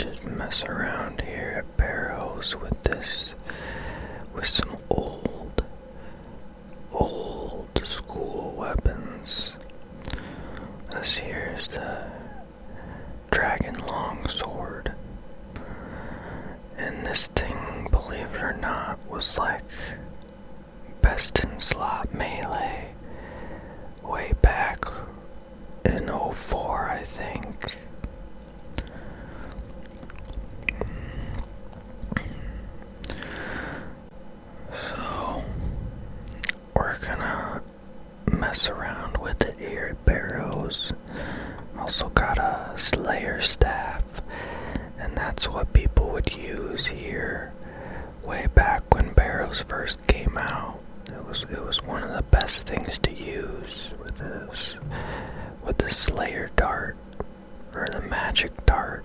just mess around here at Barrows with some old school weapons. This here's the dragon longsword. And this thing, believe it or not, was like best in slot melee way back in '04, I think. So we're gonna mess around with it here at Barrows. Also got a Slayer staff, and that's what people would use here way back when Barrows first came out. It was one of the best things to use with the Slayer dart, or the magic dart.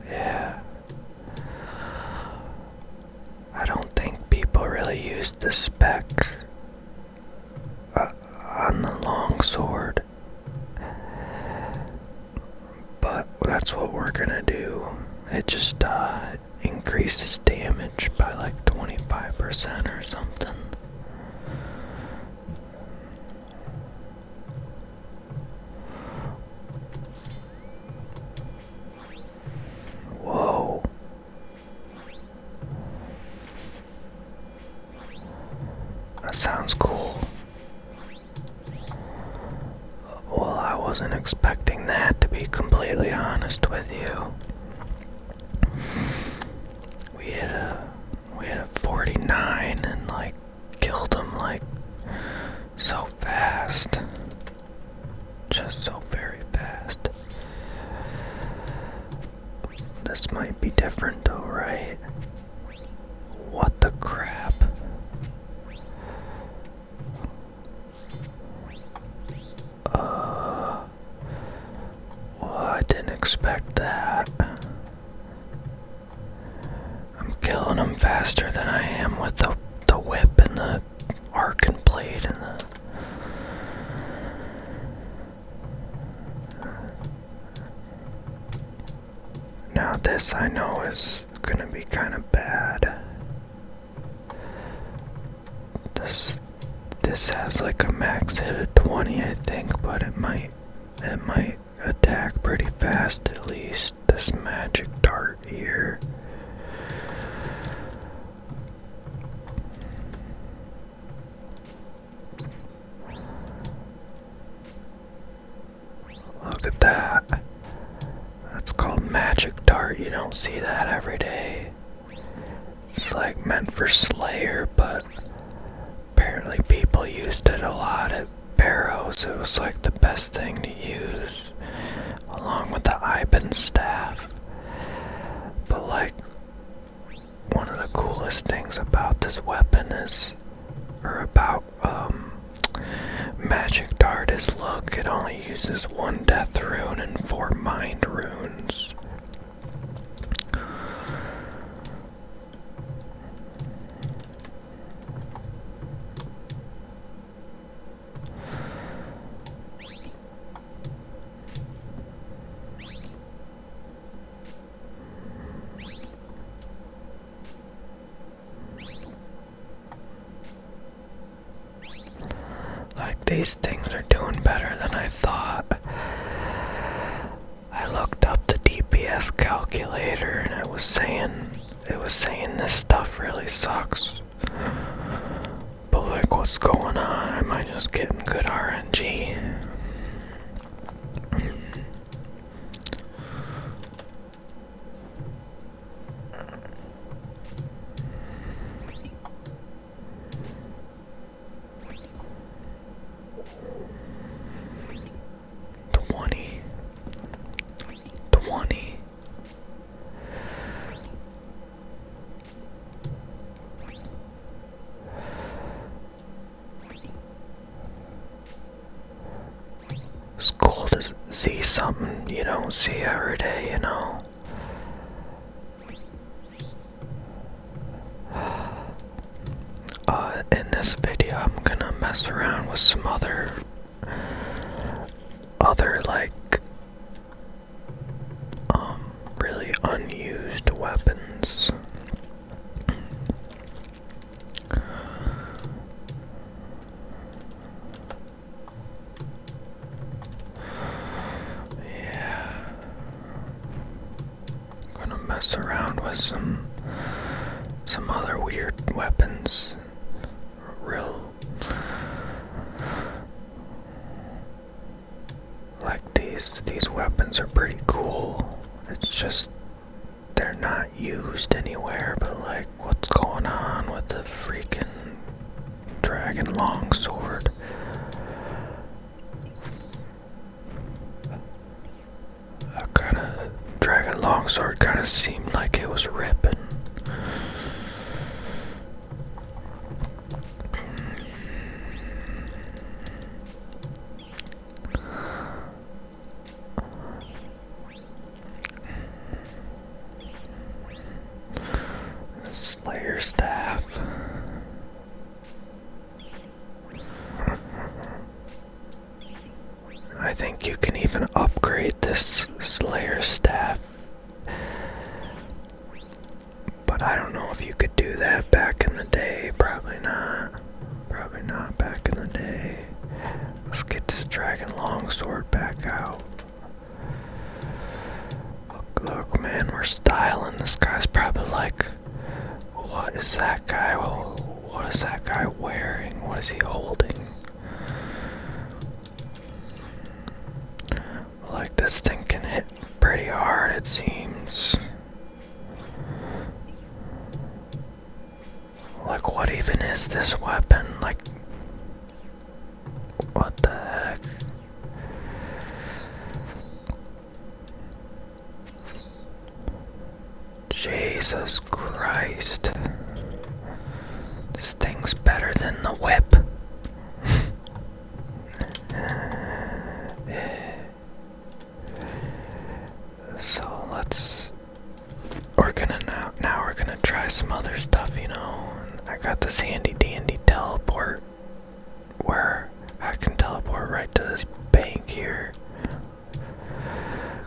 Yeah. I don't think people really used the spec on the longsword, but that's what we're gonna do. It just increases damage by like 25% or something. Whoa. That sounds cool. Well, I wasn't expecting that, to be completely honest with you. We hit a 49 and like killed him like so fast. Just so very fast. This might be different though, right? What the crap? Well, I didn't expect that. I'm killing them faster than I am with the whip and the arcane blade and the... Now this I know is gonna be kind of bad. This has like a max hit of 20, I think, but it might attack pretty fast at least. This magic dart here. Look at that. That's called magic dart. You don't see that every day. It's like meant for Slayer, but apparently people used it a lot at Barrows. It was like the best thing to use, along with the Iben staff. But like, one of the coolest things about this weapon is, or about magic dart is, look, it only uses 1 death rune and 4 mind runes. These things are doing better than I thought. I looked up the DPS calculator and it was saying this stuff really sucks. But like, what's going on? Am I just getting good RNG? It's cool to see something you don't see every day, you know? In this video, I'm gonna mess around with some other like unused weapons. Yeah. Gonna mess around with some other weird weapons. Real, like these weapons are pretty cool. It's just they're not used anywhere, but like what's going on with the freaking dragon longsword? Dragon longsword kinda seemed like it was ripping. Slayer staff. I think you can even upgrade this Slayer staff, but I don't know if you could do that back in the day. Probably not. Probably not back in the day. Let's get this dragon longsword back out. Look, man, we're styling. This guy's probably like, what is that guy? Well, what is that guy wearing? What is he holding? Like, this thing can hit pretty hard, it seems. Like, what even is this weapon? Like, what the heck? Jesus Christ. This thing's better than the whip. So we're gonna try some other stuff, you know. I got this handy dandy teleport where I can teleport right to this bank here.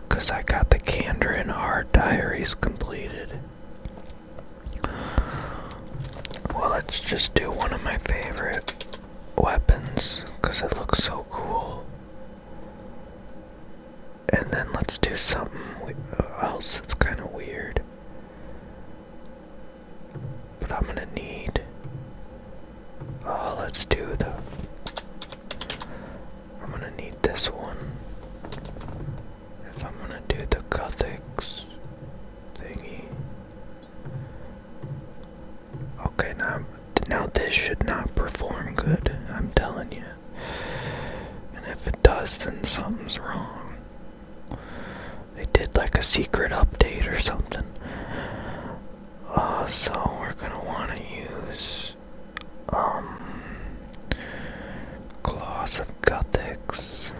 Cause I got the Candor and Art diaries completed. Well, let's just do one of my favorite weapons, cause it looks so cool. And then let's do something else that's kind of weird. But I'm gonna need... let's do I'm gonna need this one. If I'm gonna do the Gothics thingy. Okay, now this should not perform good, I'm telling you. And if it does, then something's wrong. They did like a secret update or something. So we're gonna want to use Claws of Gothics.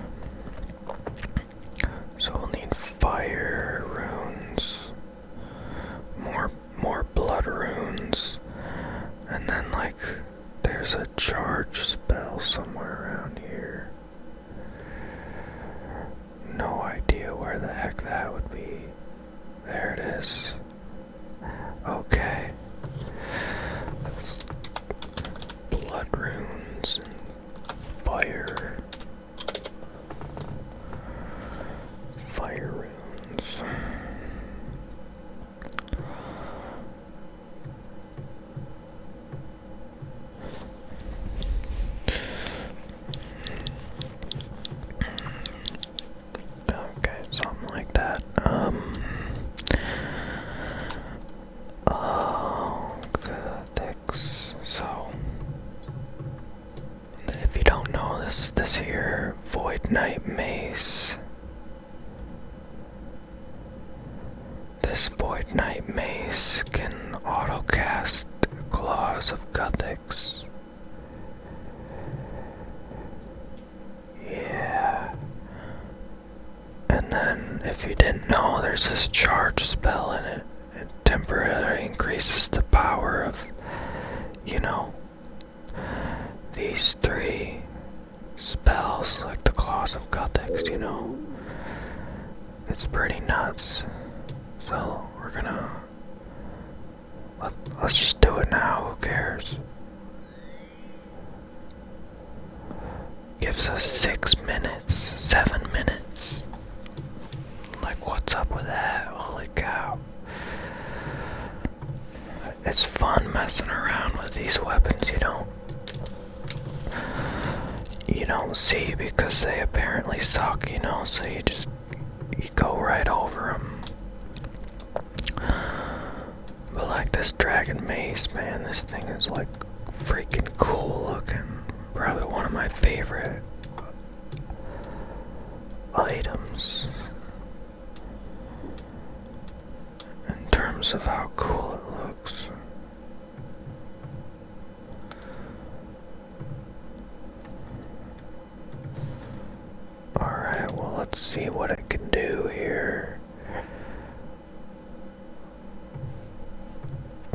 So we'll need fire runes, more blood runes, and then like there's a charge spell somewhere around here. No idea where the heck that would be. There it is. Okay. Blood runes and fire. Fire runes. Okay, something like that. So, if you don't know this here Void Knight Mace, this Void Knight Mace can autocast Claws of Gothics. Yeah. And then, if you didn't know, there's this charge spell in it. It temporarily increases the power of, you know, these three spells, like the Claws of Gothics, you know. It's pretty nuts. It's So we're gonna let's just do it now. Who cares? Gives us 6 minutes, 7 minutes. Like, what's up with that? Holy cow. It's fun messing around with these weapons you don't see because they apparently suck, so you go right over them. But like this dragon mace, man, this thing is like freaking cool looking. Probably one of my favorite items in terms of how cool it looks. Alright, well, let's see what it can do here.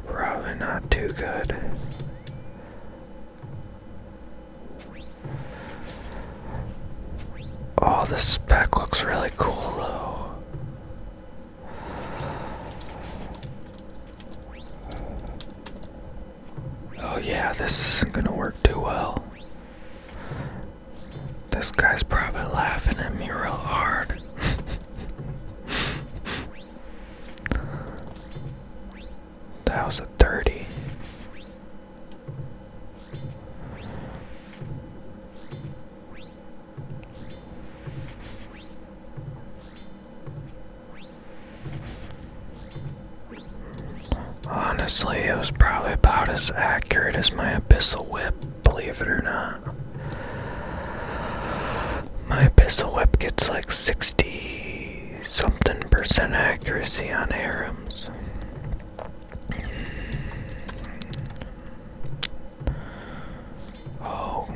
Probably not too good. Oh, this spec looks really cool though. Oh yeah, this isn't gonna work too well. This guy's probably laughing at me real hard. That was a 30. Honestly, it was probably about as accurate as my Abyssal Whip, believe it or not. My Abyssal Whip gets like 60-something% accuracy on ahrims. Oh,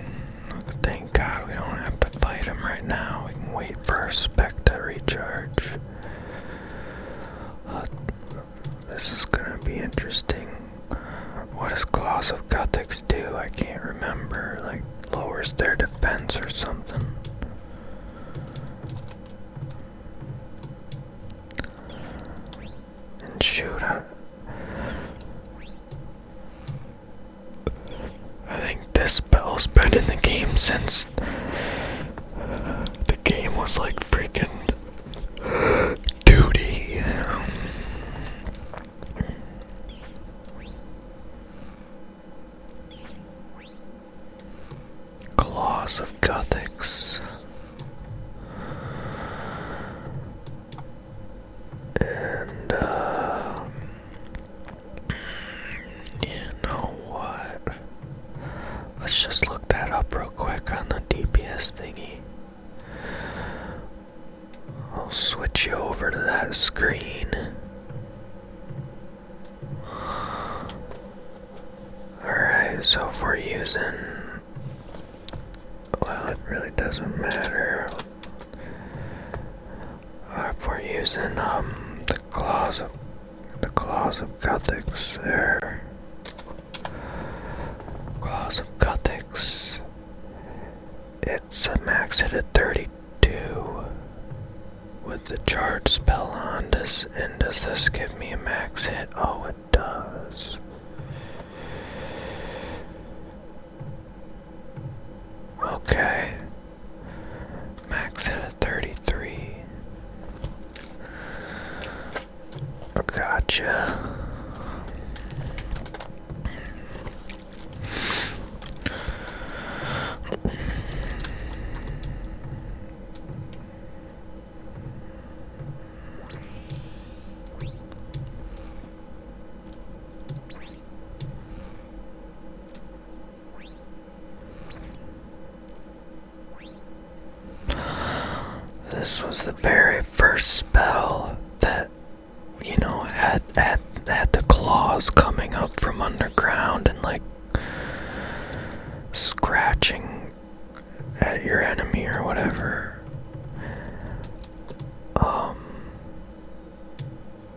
thank God we don't have to fight him right now. We can wait for our spec to recharge. This is gonna be interesting. What does Claws of Gothics do? I can't remember. Like, lowers their defense or something. And shoot, I think this spell's been in the game since the game was like freaking 2D. Claws of Gothics. And, you know what? Let's just look that up real quick on the DPS thingy. I'll switch you over to that screen. Alright, so if we're using... Well, it really doesn't matter. If we're using the claws of Gothics there. Claws of Gothics. It's a max hit at 32 with the charge spell on. Does this give me a max hit? Oh, it does. Okay. Max hit at 33. Gotcha. This was the very first spell that, had the claws coming up from underground and like scratching at your enemy or whatever.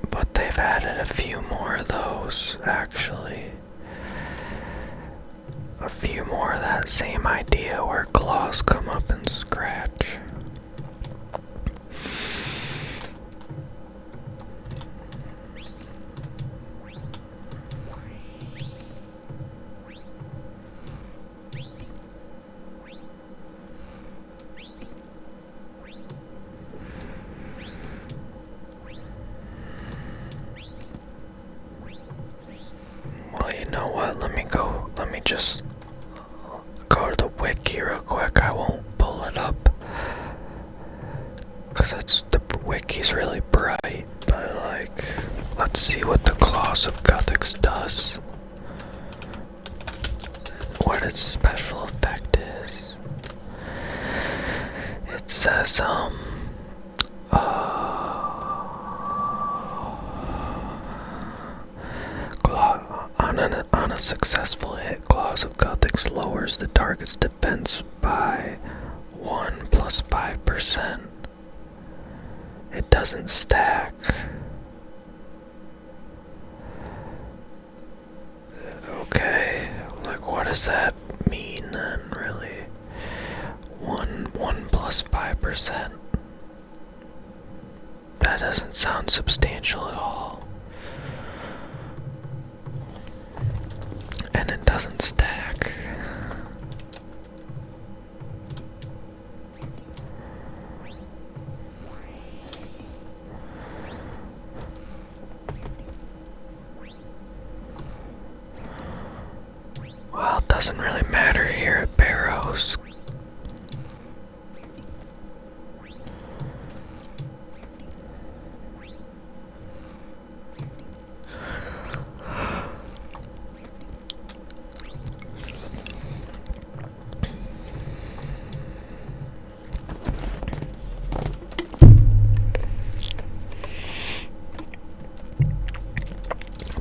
But they've added a few more of those, actually. A few more of that same idea where claws come up and scratch. just go to the wiki real quick. I won't pull it up because the wiki's really bright. But like, let's see what the Claws of Guthix does. What its special effect is. It says on a successful hit, Claws of Guthix lowers the target's defense by 1 plus 5%. It doesn't stack. Okay, like what does that mean then, really? 1 plus 5%. That doesn't sound substantial at all. And it doesn't stack. Well, it doesn't really matter here at Barrows.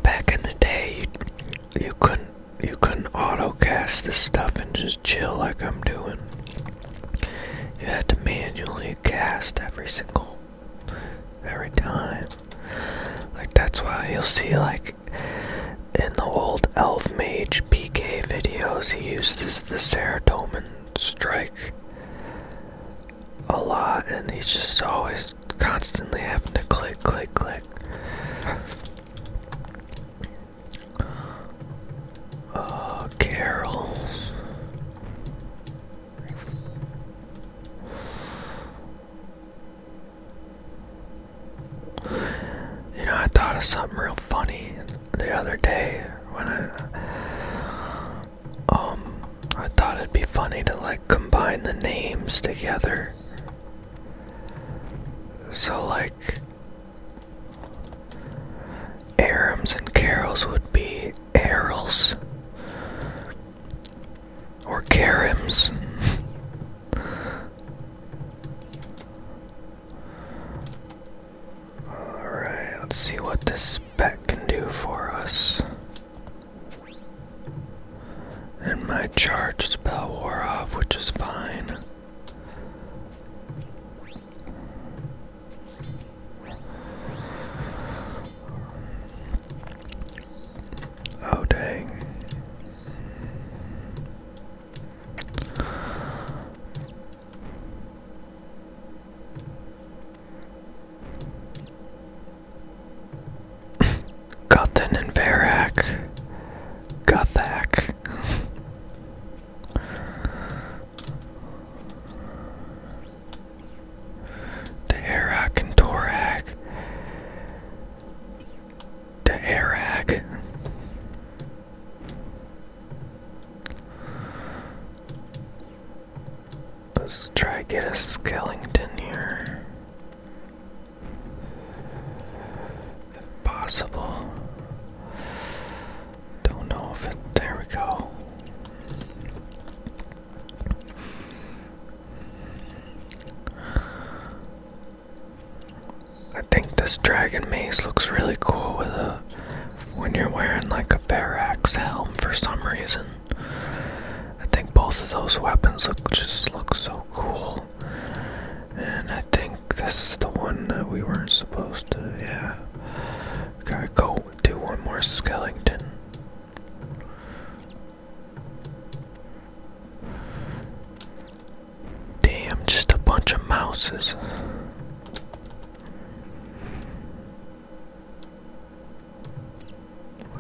Back in the day, you couldn't auto-cast this stuff and just chill like I'm doing. You had to manually cast every time. Like that's why you'll see like in the old Elf Mage PK videos, he uses the Saradomin strike a lot, and he's just always constantly having to click. Carols. You know, I thought of something real funny the other day when I thought it'd be funny to like combine the names together. So like ahrims and carols would be Errls or Karims. Alright, let's see what this spec can do for us. And my charge spell wore off, which is fine. Oh dang. Guthin and Varak. Guthak. Teharak and Torak. Teharak. Let's try get a skeleton here. If possible. Don't know if it, there we go. I think this dragon mace looks really cool with when you're wearing like a Varak's helm for some reason. I think both of those weapons look so cool. And I think this is the one that we weren't supposed to, yeah. Gotta go do one more skeleton. Damn, just a bunch of mouses.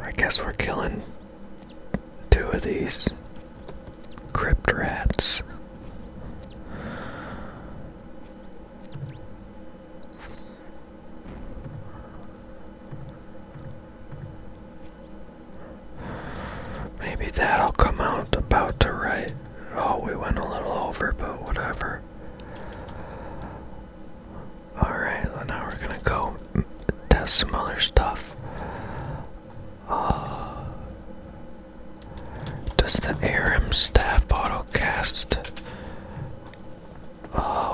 I guess we're killing 2 of these crypt rats. Maybe that'll come out. stuff. Does the ahrim staff autocast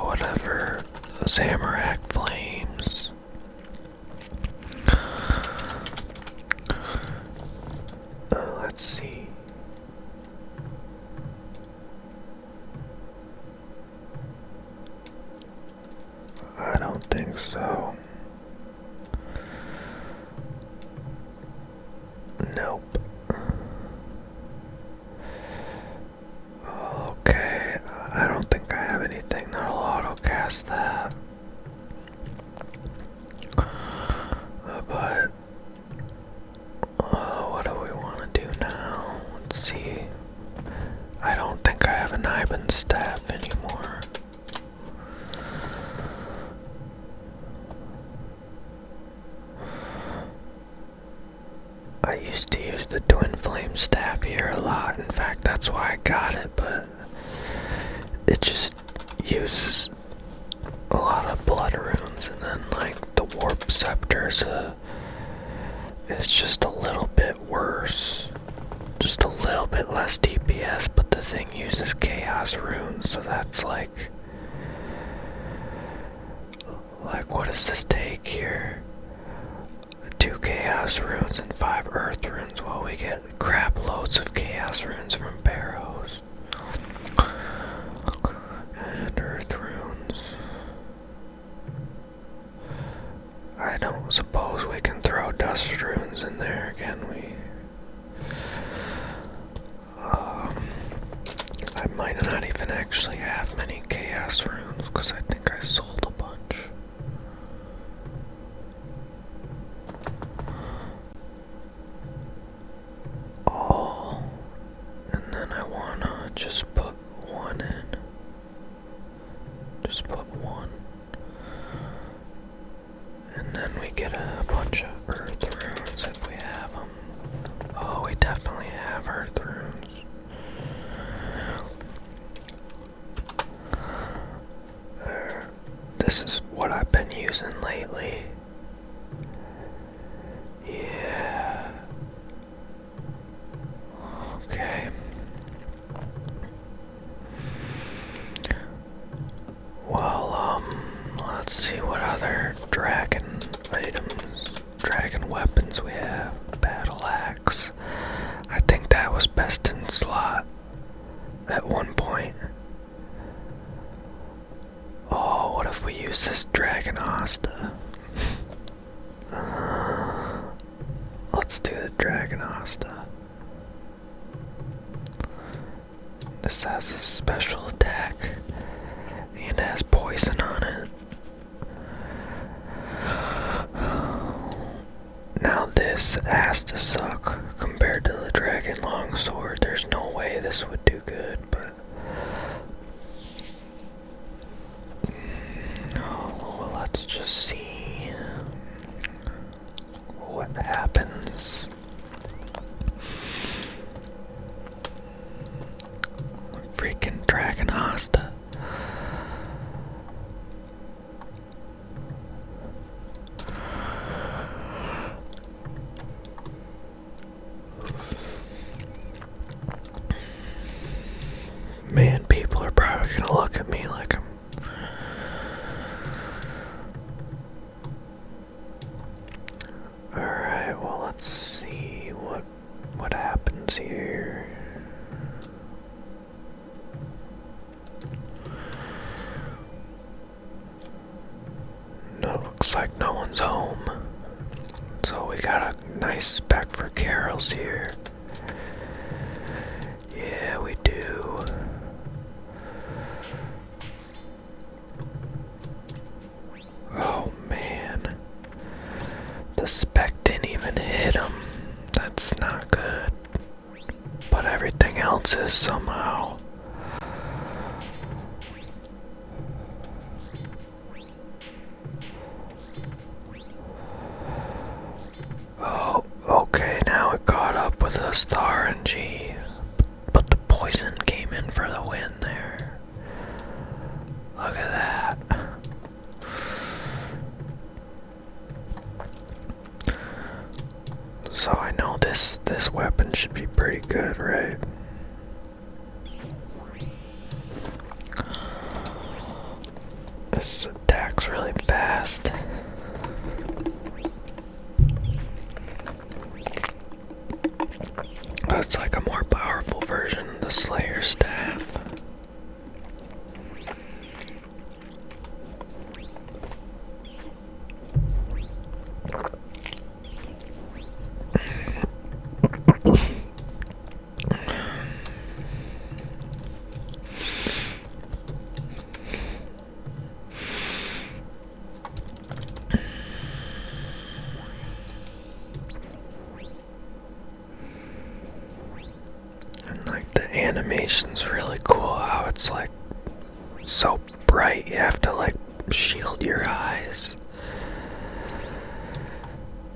whatever Zamorak flames? Let's see. I don't think so. Nope. Okay, I don't think I have anything that'll autocast that. But what do we want to do now? Let's see. I don't think I have an Ivan staff anymore. I used to use the twin flame staff here a lot. In fact, that's why I got it, but it just uses a lot of blood runes, and then like the warp scepters, it's just a little bit worse. Just a little bit less DPS, but the thing uses chaos runes, so that's like what does this take here? 2 chaos runes and 5 earth runes. Well, we get crap loads of chaos runes from Barrows. And earth runes. I don't suppose we can throw dust runes in there, can we? I might not even actually have many chaos runes, because I think I sold a bunch. And then I wanna just put 1 in. Just put 1. And then we get a bunch of earth runes if we have them. Oh, we definitely have earth runes. This is what I've been using lately. Yeah. Okay. Well, let's see what other dragon items, dragon weapons we have. Battle axe. I think that was best in slot at one point. Oh, what if we use this dragon Asta? Let's do the dragon Asta. This has a special attack and has poison on it. Now this has to suck compared to the dragon longsword. There's no way this would do good, but well, let's just see what happens. Freaking dragon Asta. Man, people are probably gonna look at me like I'm alright, well, let's see what happens here. No, it looks like no one's home. So we got a nice spec for Carol's here. Yeah, we do. Oh man. The spec didn't even hit him. That's not good. But everything else is somehow. Oh, okay, now it caught up with us, the RNG. But the poison came in for the win there. Look at that. So I know this weapon should be pretty good, right? This attacks really fast. It's like a more powerful version of the Slayer staff. Animation's really cool, how it's like so bright you have to like shield your eyes.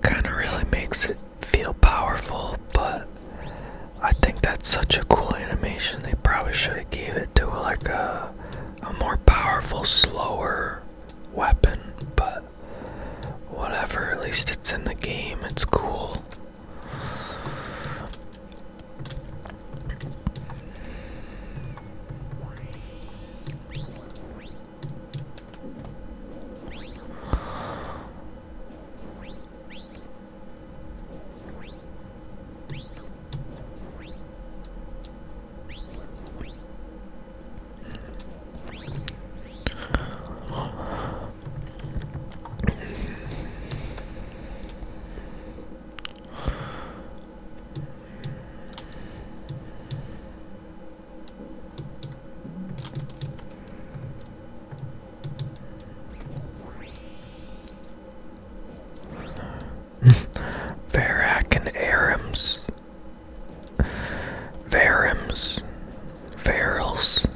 Kinda really makes it feel powerful, but I think that's such a cool animation. They probably should have gave it to like a more powerful, slower weapon, but whatever, at least it's in the game, it's cool. Varak and ahrims. Varims. Varils.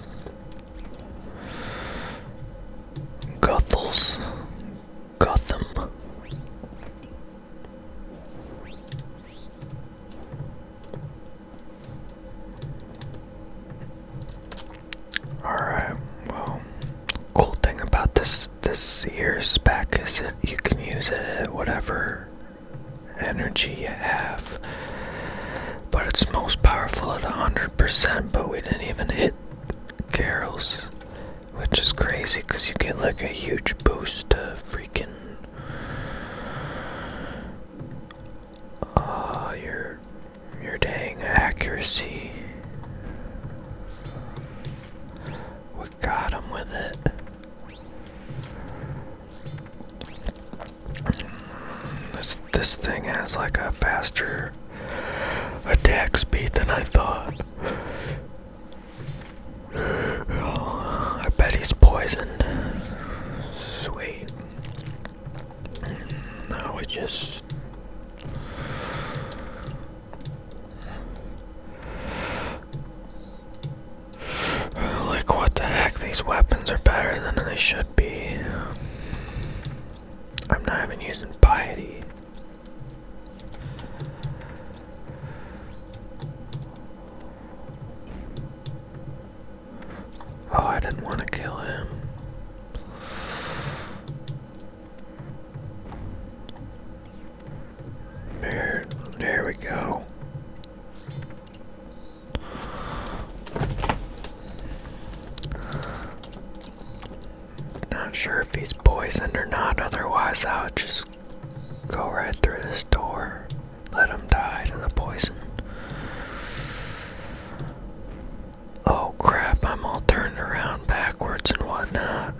Guthels. Gutham. Alright, well, cool thing about this here spec is that you can use it at whatever energy you have, but it's most powerful at 100%, but we didn't even hit Carol's, which is crazy because you get like a huge boost to freaking your dang accuracy. We got him with it. This thing has like a faster attack speed than I thought. Oh, I bet he's poisoned. Sweet. Now we just... Like, what the heck? These weapons are better than they should be. I'm not even using piety. Oh, I didn't want to kill him. There we go. Not sure if he's poisoned or not, otherwise I would just go right through this door. Let him die to the poison. Oh crap, I'm all turned around backwards and whatnot.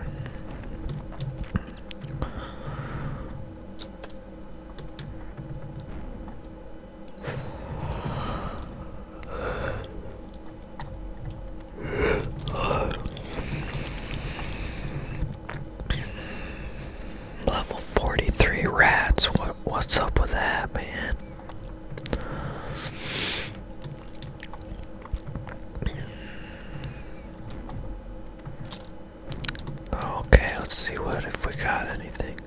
Level 43 rats, what's up with that, man? Okay, let's see if we got anything.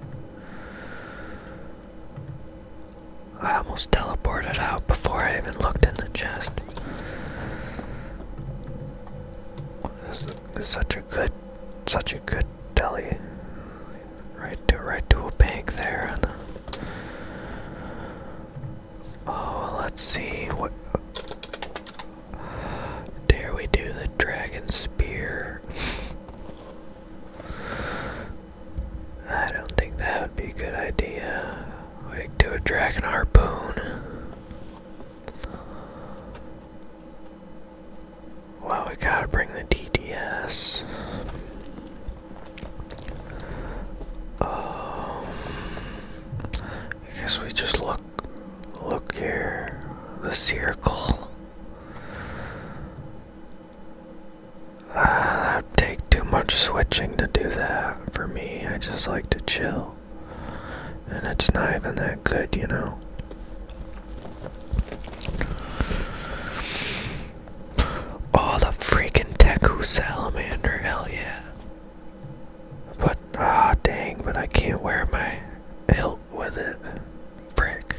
I almost teleported out before I even looked in the chest. This is such a good deli. Right to a bank there. And Oh, let's see. What? Dare we do the dragon spear? I don't think that would be a good idea. We could do a dragon harpoon. Well, we gotta bring the DDS. I guess we just look here. The circle. That'd take too much switching to do that for me. I just like to chill. And it's not even that good, you know. Oh, the freaking Teku salamander, hell yeah. But, dang, but I can't wear my hilt with it. Frick.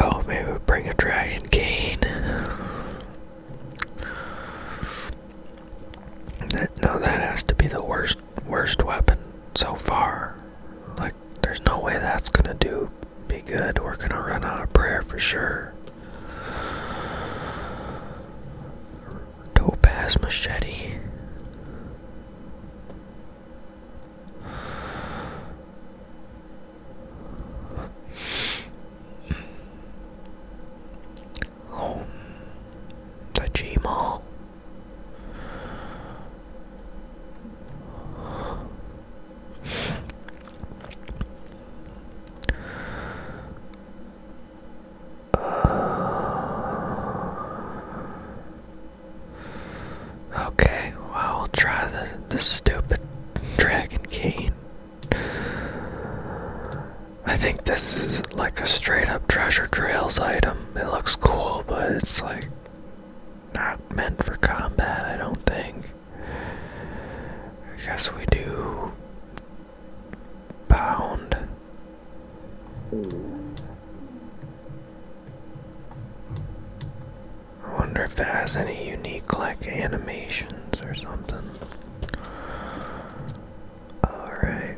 Oh, maybe we bring a dragon cane. No, that has to be the worst weapon so far. Like, there's no way that's gonna be good. We're gonna run out of prayer for sure. Topaz machete. Oh, the G-Mall. Okay, well, we'll try the stupid dragon cane. I think this is like a straight up treasure trails item. It looks cool, but it's like not meant for combat, I don't think. I guess we do pound. I wonder if it has any unique like animations or something. Alright.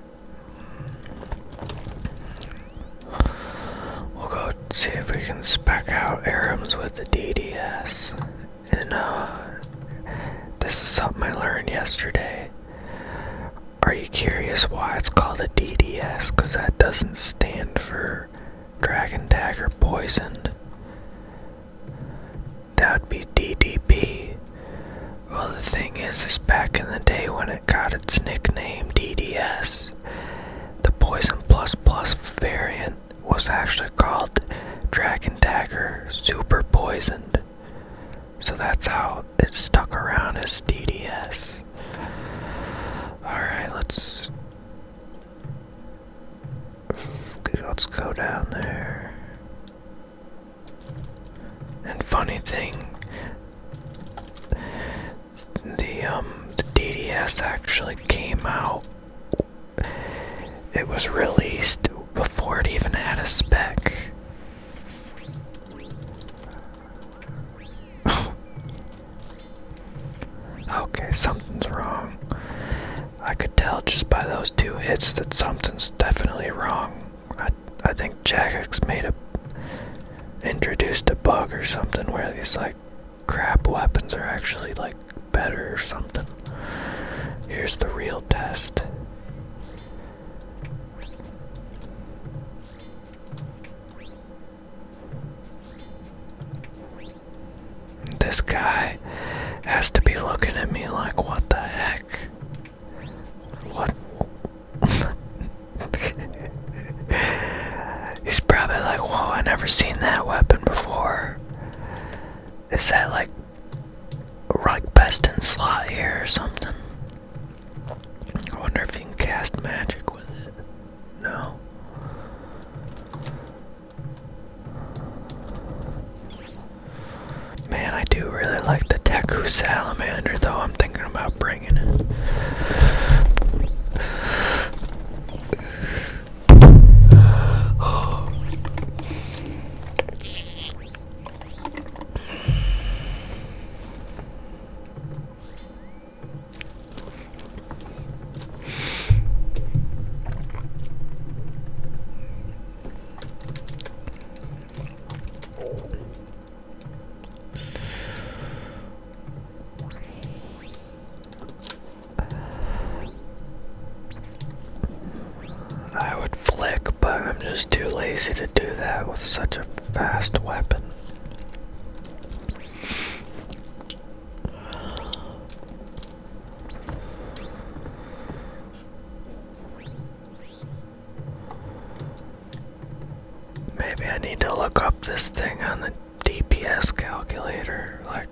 We'll go see if we can spec out ahrims with the DDS. And this is something I learned yesterday. Are you curious why it's called a DDS? Because that doesn't stand for Dragon Dagger Poisoned. That would be DDP. Well, the thing is back in the day when it got its nickname DDS, the Poison Plus Plus variant was actually called Dragon Dagger Super Poisoned. So that's how it stuck around as DDS. Alright, let's go down there. And funny thing, the DDS actually came out. It was released before it even had a spec. Okay, something's wrong. I could tell just by those two hits that something's definitely wrong. I think Jagex introduced a bug or something where these like crap weapons are actually like better or something. Here's the real test. This guy has to be looking at me like, what the heck? What? He's probably like, whoa, I never seen that weapon before. Is that like best in slot here or something? I wonder if you can cast magic with it. No. Man, I do really like the Teku salamander, though. I'm thinking about bringing it. just too lazy to do that with such a fast weapon. Maybe I need to look up this thing on the DPS calculator. Like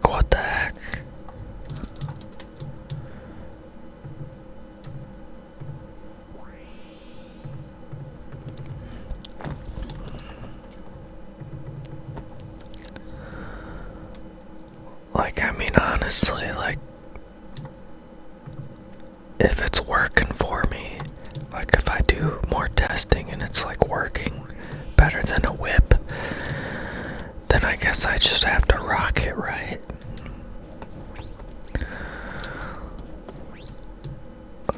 what the heck? Like, I mean, honestly, like, if it's working for me, like if I do more testing and it's like working better than a whip, then I guess I just have to rock it, right?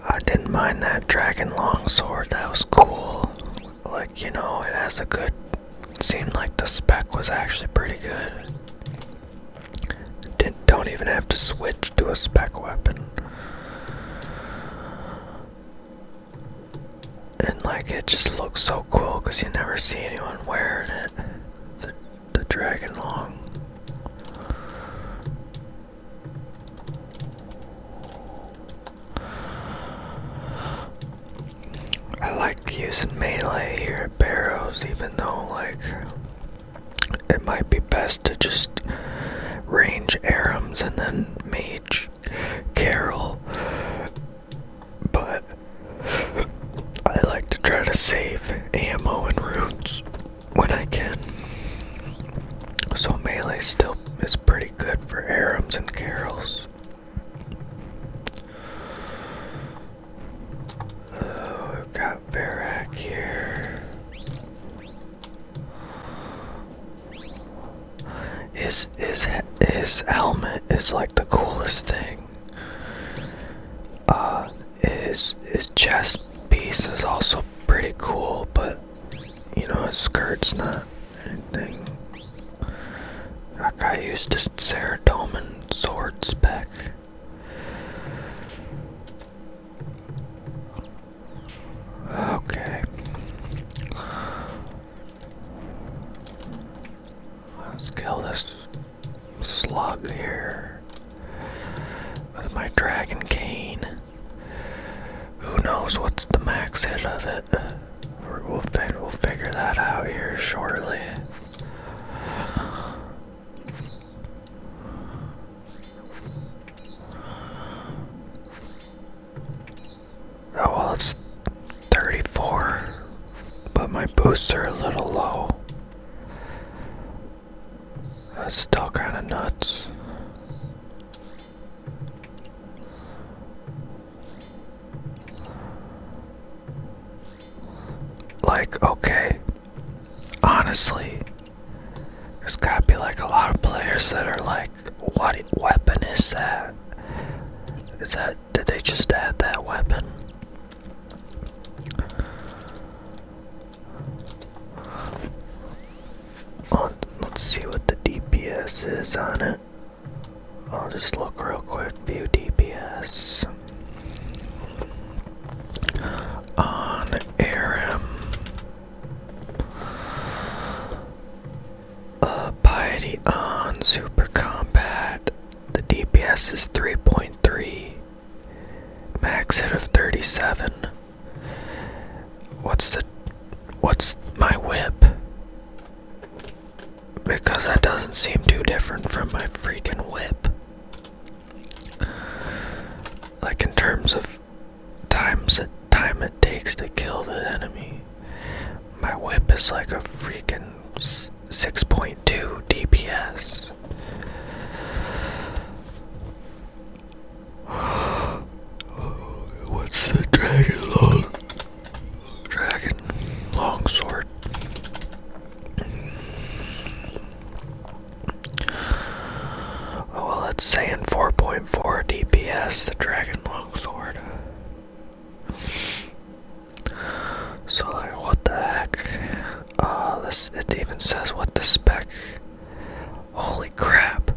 I didn't mind that dragon longsword, that was cool. Like, you know, it has a good, it seemed like the spec was actually pretty good. Don't even have to switch to a spec weapon. And like, it just looks so cool because you never see anyone wearing it. The dragon long. I like using melee here at Barrows, even though like it might be best to just range ahrims and then mage Carol, but I like to try to save ammo and runes when I can. So melee still is pretty good for ahrims and Carols. We've got Barak here. His helmet is like the coolest thing. His chest piece is also pretty cool, but you know, his skirt's not anything. That guy used his Ceratoman sword spec. Okay. Let's kill this slug here with my dragon cane. Who knows what's the max hit of it? We'll figure that out here shortly. Oh well, it's 34, but my boosts are a little low. That's still kind of nuts. Like, okay, honestly, there's gotta be like a lot of players that are like, what weapon is that? Did they just add that weapon? Let's see what the DPS is on it. I'll just look real quick, view DPS. On ahrim. Piety on Super Combat. The DPS is 3.3. Max hit of 37. What's my whip? Because that doesn't seem too different from my freaking whip. Like in terms of time it takes to kill the enemy. My whip is like a freaking 6.2 DPS. What's the dragon longsword? Oh well, it's saying 4.4 DPS, the dragon longsword. So like, what the heck? It even says what the spec. Holy crap.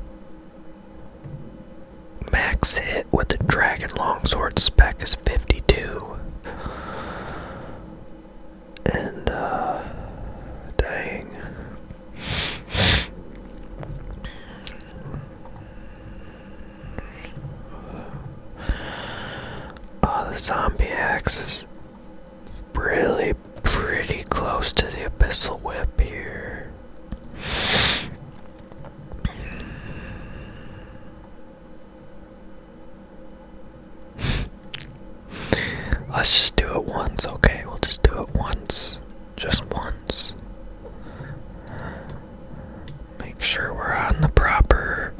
Max hit with the dragon longsword spec is 52. The zombie axe is really pretty close to the abyssal whip here. Let's just do it once, okay? We'll just do it once. Just once. Make sure we're on the proper...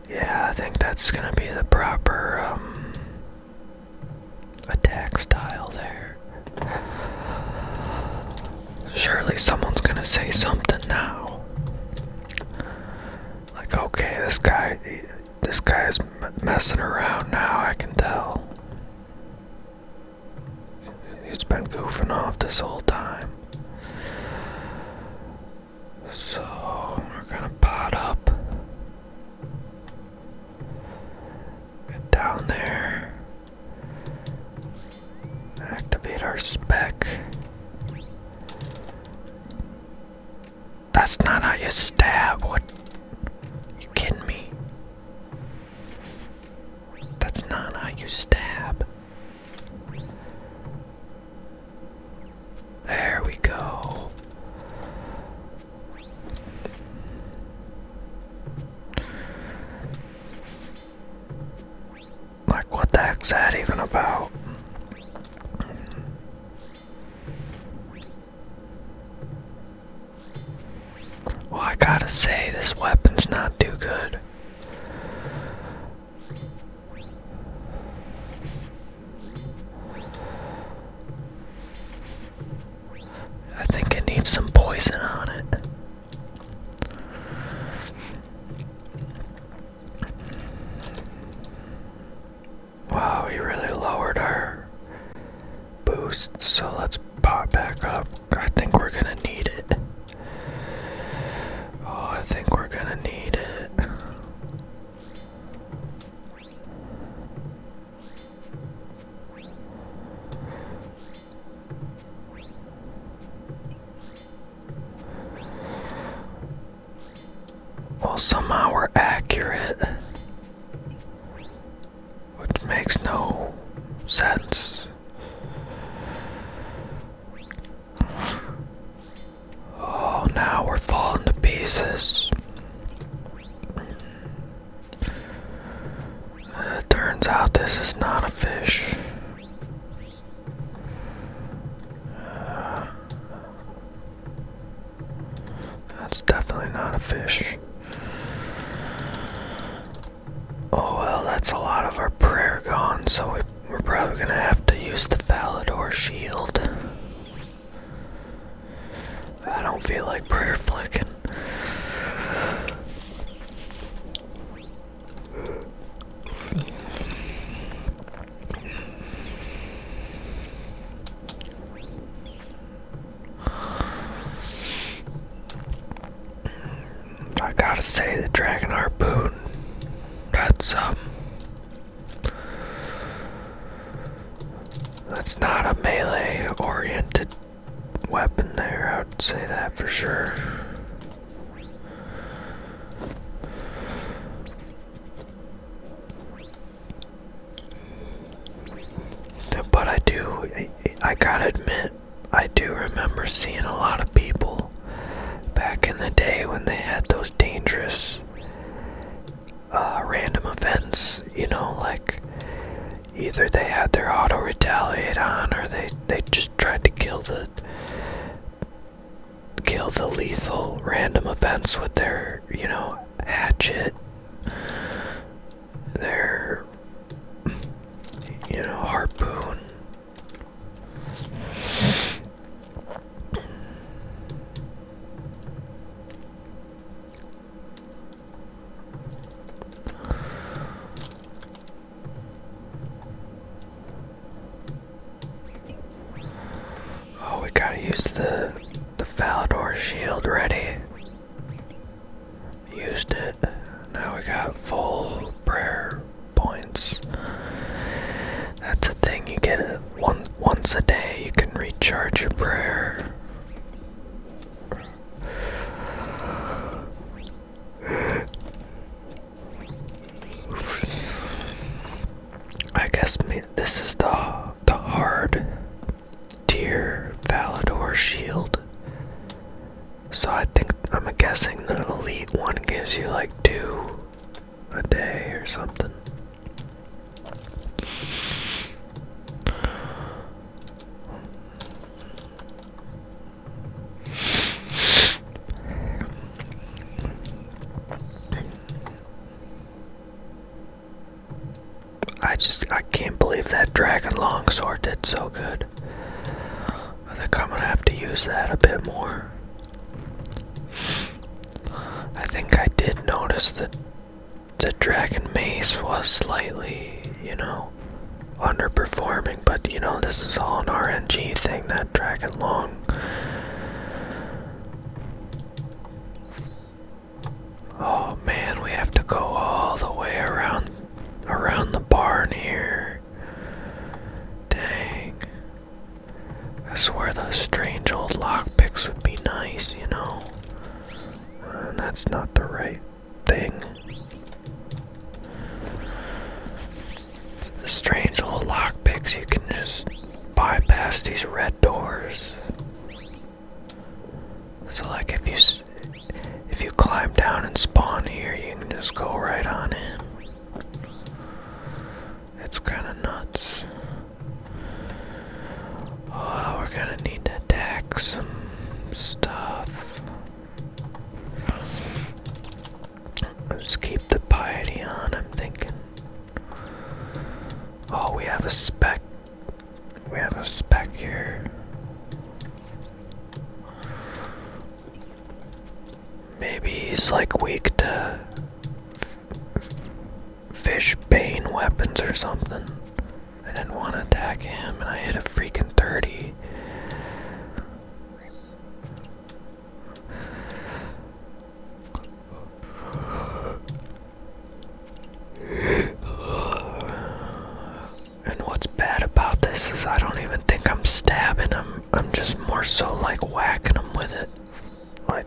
Yeah, I think that's gonna be the proper, attack style there. Surely someone's gonna say something now. Like, okay, this guy's messing around now, I can tell. He's been goofing off this whole time. So, we're gonna pot up. Get down there. Activate our spec. That's not how you stab. What? You kidding me? That's not how you stab. There we go. Like, what the heck's that even about? Well, I gotta say, this weapon's not too good. I think it needs some poison on it. Wow, we really lowered our boost, so let's pop back up. I think we're gonna need it. Oh, I think we're gonna need it. Well, somehow we're accurate, which makes no sense. Oh, now we're falling to pieces. It turns out this is not a fish. That's definitely not a fish. Oh well, that's a lot of our prayer gone, so we're probably gonna have to use the Falador shield. I don't feel like prayer flicking. I gotta say, the Dragon Harpoon, that's not a melee oriented weapon there, I would say that for sure. But I gotta admit, I do remember seeing a lot of people back in the day when they had those dangerous random events, you know, like either they had their auto retaliate on or they just tried to kill the lethal random events with their, you know, hatchet, their, you know, harpoon. Oh, we gotta use the Falador shield ready. Used it. Now we got full prayer points. That's a thing, you get it once a day, you can recharge your prayer. I guess this is the hard tier Valador shield. So I'm guessing the elite one gives you like 2 a day or something. I can't believe that dragon longsword did so good. I think I'm gonna have to use that a bit more. I think I did notice that the dragon mace was slightly, underperforming, but this is all an RNG thing, that dragon long. Oh man, we have to go all the way around the barn here. Dang. I swear those strange old lockpicks would be nice, And that's not the right thing. The strange old lockpicks, you can just bypass these red doors. So like if you climb down and spawn here, you can just go right on in. It's kind of nuts. Oh, we're gonna need to attack some stuff. Let's keep the piety on, I'm thinking. Oh, we have a spec. We have a spec here. Maybe he's like weak to fish bane weapons or something. I didn't want to attack him and I hit a freaking 30. And what's bad about this is I don't even think I'm stabbing him. I'm just more so like whacking him with it. Like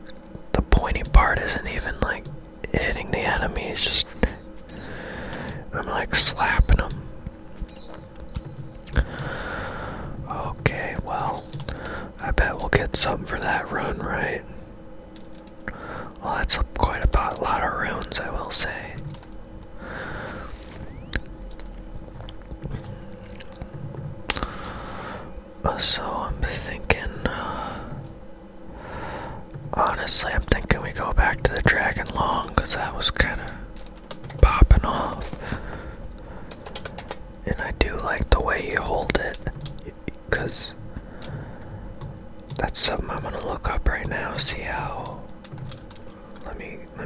the pointy part isn't even like hitting the enemy, it's just I'm like slapping them. Okay, well, I bet we'll get something for that run, right? Well, that's quite a lot of runes, I will say. So I'm thinking, honestly, I'm thinking we go back to the Dragon Long, because that was kind of popping off. And I do like the way you hold it, because that's something I'm gonna look up right now, see how. Let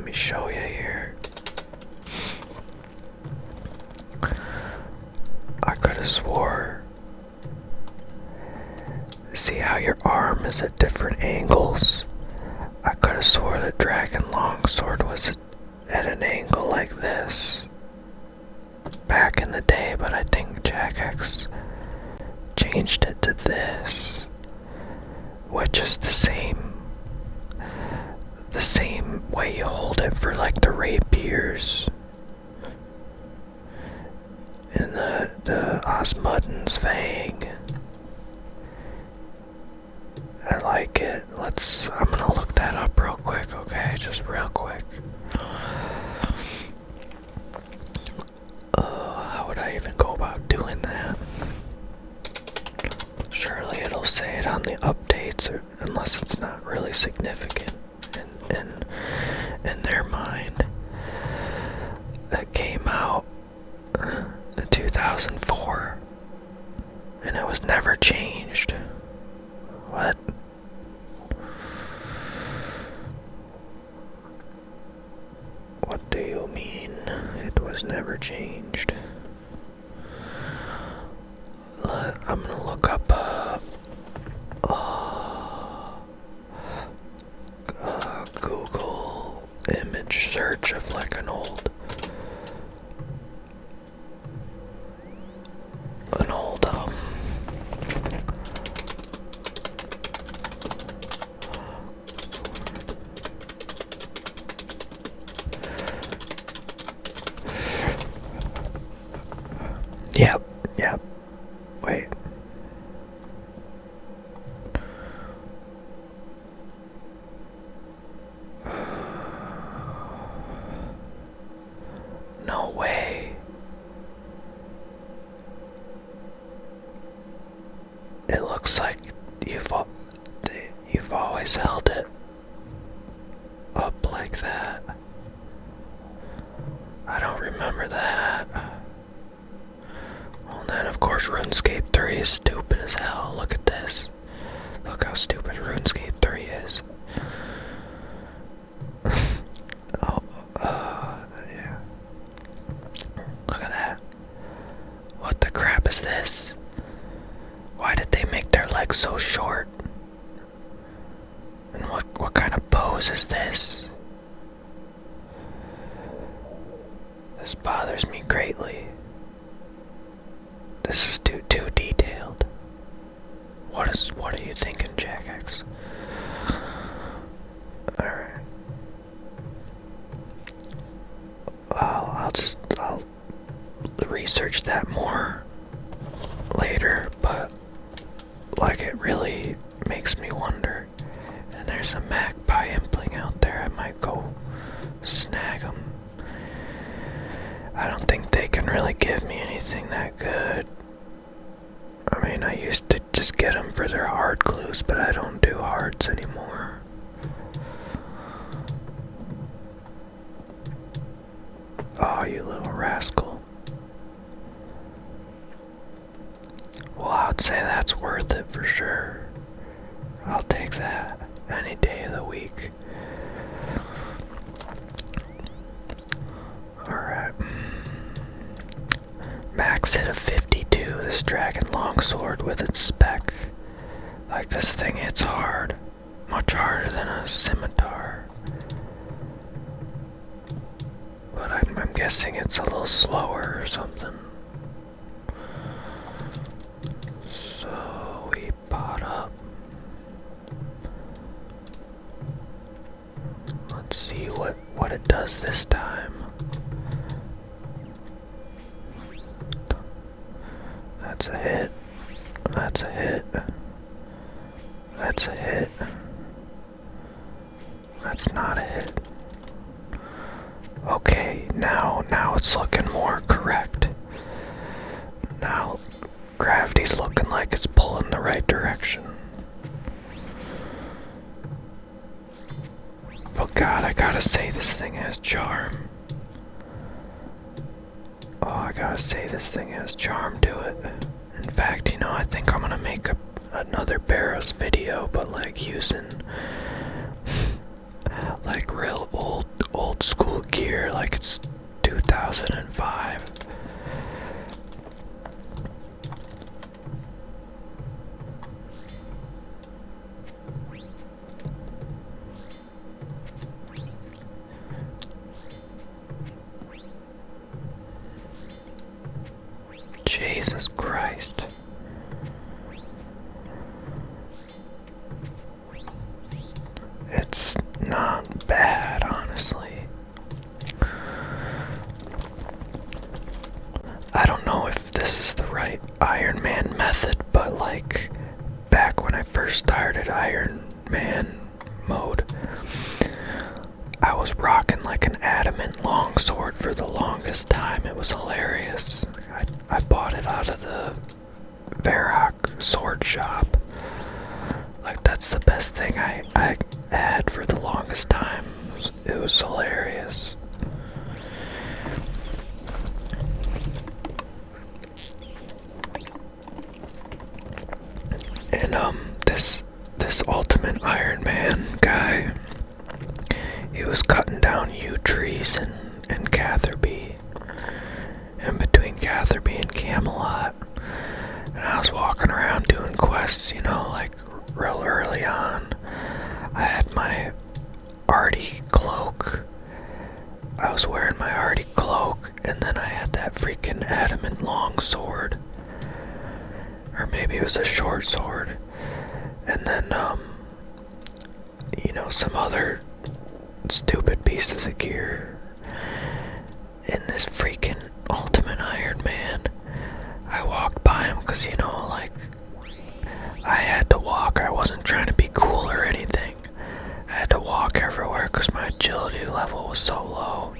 me show you here. I could have swore. See how your arm is at different angles? I could have swore the Dragon Longsword was at an angle like this back in the day, but I think Jack X changed it to this, which is the same way you hold it for like the rapiers and the Osmudden's Fang. I like it. I'm gonna look that up real quick, okay? Just real quick. How would I even go about doing that? Surely it'll say it on the updates, unless it's not really significant in their mind. That came out in 2004, and it was never changed. What? What do you mean it was never changed? I'm gonna look up Google image search of like an old Yep, yep. Wait. No way. It looks like you've always held it up like that. I don't remember that. Well, then of course RuneScape 3 is stupid as hell. Look at this. Look how stupid RuneScape 3 is. Oh, yeah. Look at that. What the crap is this? Why did they make their legs so short? And what kind of pose is this? This bothers me greatly. This is too detailed. What are you thinking, Jack X? Alright. I'll research that more later, but like it really makes me wonder. And there's a magpie impling out there. I might go snag them. I don't think they can really give me anything that good. I mean, I used to just get them for their hard clues, but I don't do hards anymore. Oh, you little rascal. Well, I'd say that's worth it for sure. I'll take that any day of the week. Alright. Max hit a 52, this dragon longsword with its spec. Like, this thing hits hard. Much harder than a scimitar. But I'm guessing it's a little slower or something. So we pot up. Let's see what it does this time. That's a hit. That's a hit. That's a hit. That's not a hit. Okay, now it's looking more correct. Now gravity's looking like it's pulling the right direction. Oh god, I gotta say this thing has charm. Oh, I gotta say this thing has charm to it. In fact, you know, I think I'm gonna make another Barrows video, but like using like real old school gear, like it's 2005. Jesus Christ. It's not bad, honestly. I don't know if this is the right Iron Man method, but like back when I first started Iron Man mode, I was rocking like an adamant longsword for the longest time. It was hilarious. I bought it out of the Varrock sword shop. Like, that's the best thing I had for the longest time. It was hilarious. And this Ultimate Iron Man guy, he was cutting down yew trees in Catherby, in between Catherby and Camelot. And I was walking around doing quests, you know, like real early on. I had my Artie cloak. I was wearing my Artie cloak, and then I had that freaking adamant long sword. Or maybe it was a short sword. And then, you know, some other stupid pieces of gear. And this freaking Ultimate Iron Man, was so low.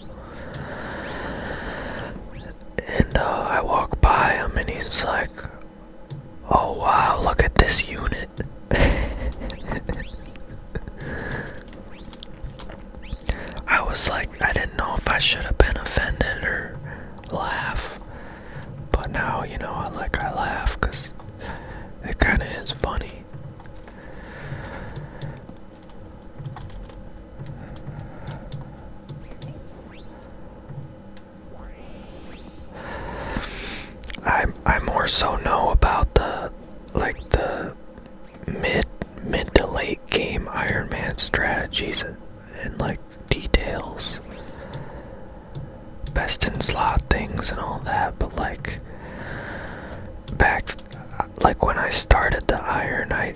And I walk by him and he's like, "Oh wow, look at this unit." I was like, I didn't know if I should have been offended or laugh. But now, I laugh because it kind of is funny. I more so know about the mid to late game Iron Man strategies and details, best in slot things and all that. But back when I started the Iron, I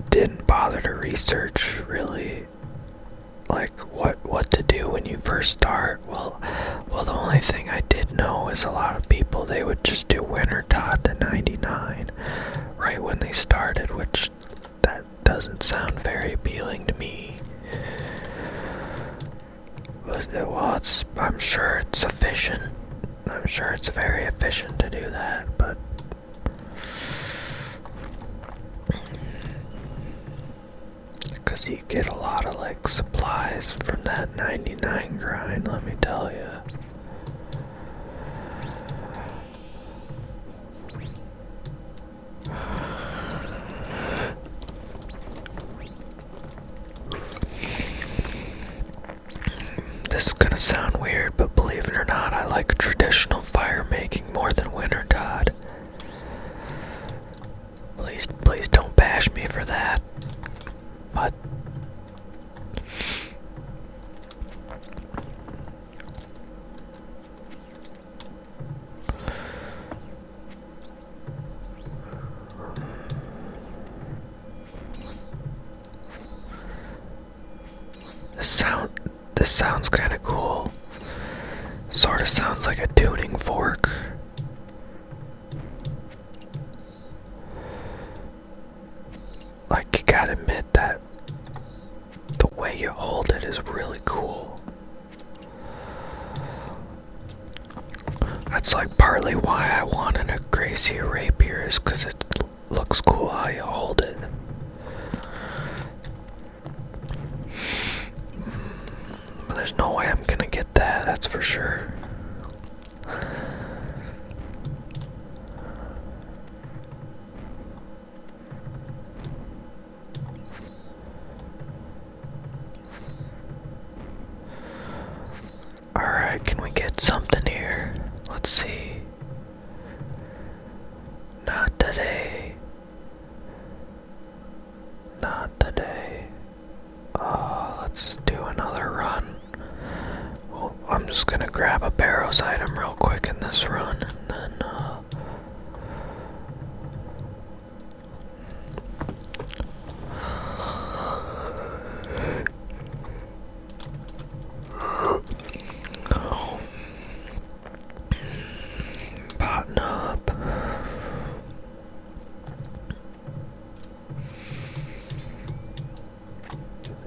didn't bother to research really what to do when you first start. Well, the only thing I did know is a lot of people, they would just do Winter Todd to 99 right when they started, which that doesn't sound very appealing to me. Well, I'm sure it's efficient. I'm sure it's very efficient to do that, but because you get a lot of supplies from that 99 grind, let me tell you. This is gonna sound weird, but believe it or not, I like traditional fire making more than Winter Todd. Please don't bash me for that. But this sounds kind of cool. Sort of sounds like a tuning fork. You gotta admit that the way you hold it is really cool. That's partly why I wanted a Gracie rapier, is because it looks cool how you hold it. But there's no way I'm gonna get that, that's for sure. Alright, can we get something here? Let's see. Not today. Not today. Let's do another run. Well, I'm just gonna grab a Barrows item real quick in this run, and then, potting up.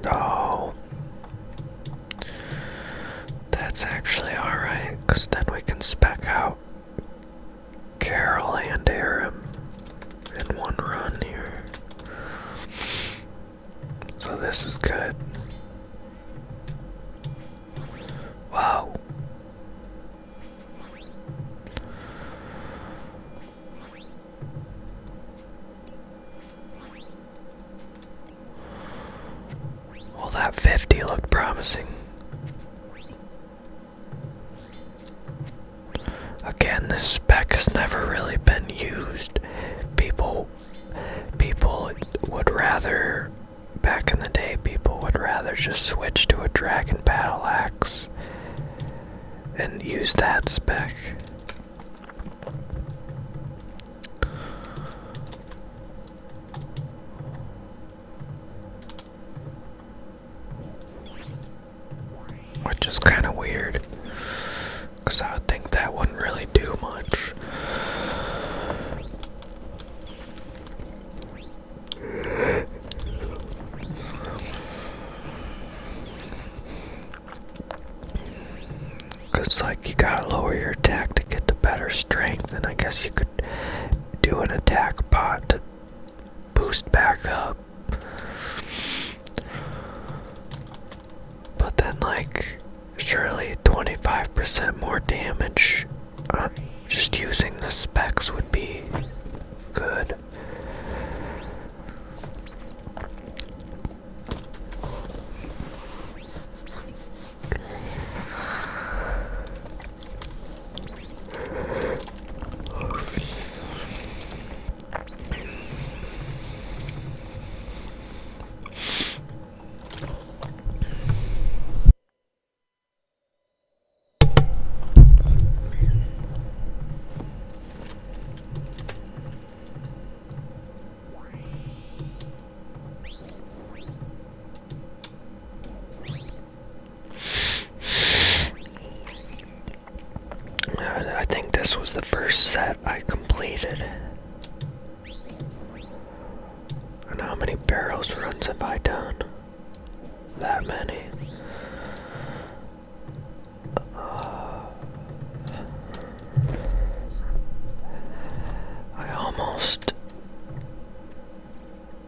Oh, that's actually alright, because then we can spec out Carol and ahrim in one run here. So this is good. Wow. Well, that 50 looked promising. Again, this spec has never really been used. People would rather, back in the day, people would rather just switch to a dragon battle axe and use that spec. Which is kind of weird, because I would think that wouldn't really do much. then I guess you could do an attack pot to boost back up. But then, like, surely 25% more damage just using the specs would be good. I think this was the first set I completed. And how many Barrows runs have I done? That many. I almost...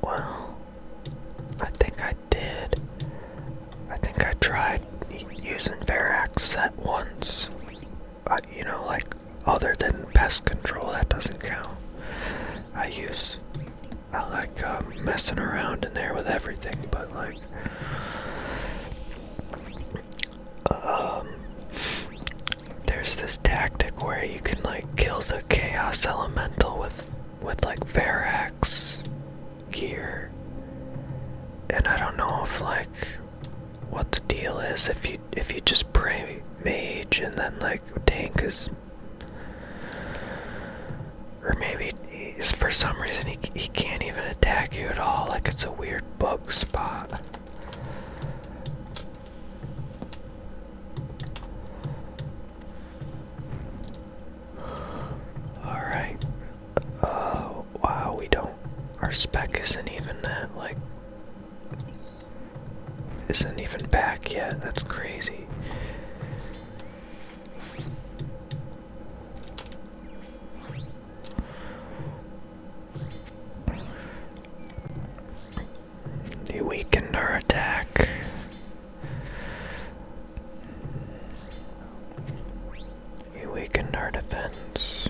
Well, I think I did. I think I tried using Verax set once. You know, like, other than pest control, that doesn't count. I like messing around in there with everything, but like, there's this tactic where you can like kill the Chaos Elemental with like Verax gear, and I don't know if like what the deal is if you just pray mage and then like tank is, or maybe for some reason he can't even attack you at all, like it's a weird bug spot. Alright. Wow, our spec isn't even that, like, isn't even back yet. That's crazy. He weakened our attack. He weakened our defense.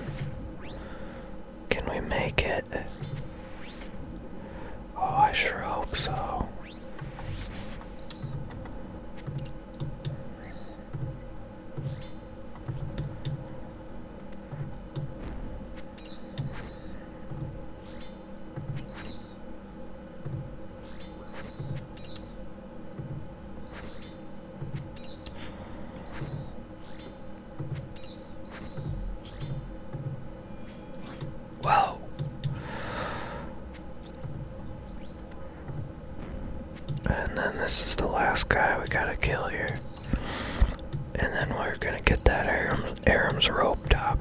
Can we make it? Oh, I sure hope so. Whoa. And then this is the last guy we gotta kill here. And then we're gonna get that Ahrim's rope top.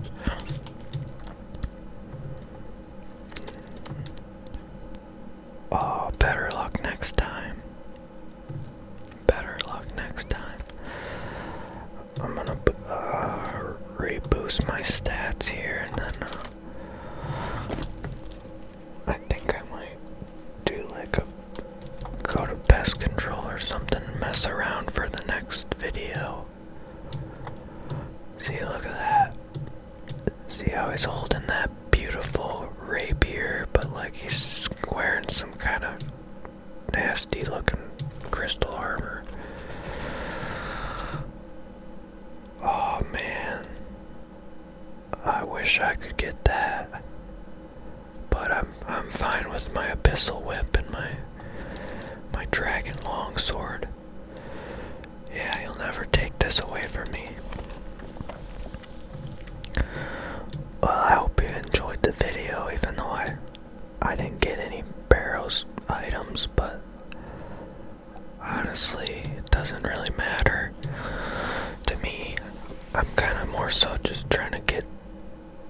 Oh, better luck next time. Better luck next time. I'm gonna reboost my stats here, and then I think I might do like go to pest control or something and mess around for the next video. See, look at that. See how he's holding that beautiful rapier, but like he's wearing some kind of nasty looking crystal armor. Oh man, I wish I could get that, but I'm fine with my abyssal whip and my dragon longsword. Yeah, you'll never take this away from me. Well, I hope you enjoyed the video, even though I didn't get any Barrows items, but honestly, it doesn't really matter to me. I'm kind of more so just trying to get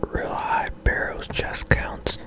real high Barrows chest counts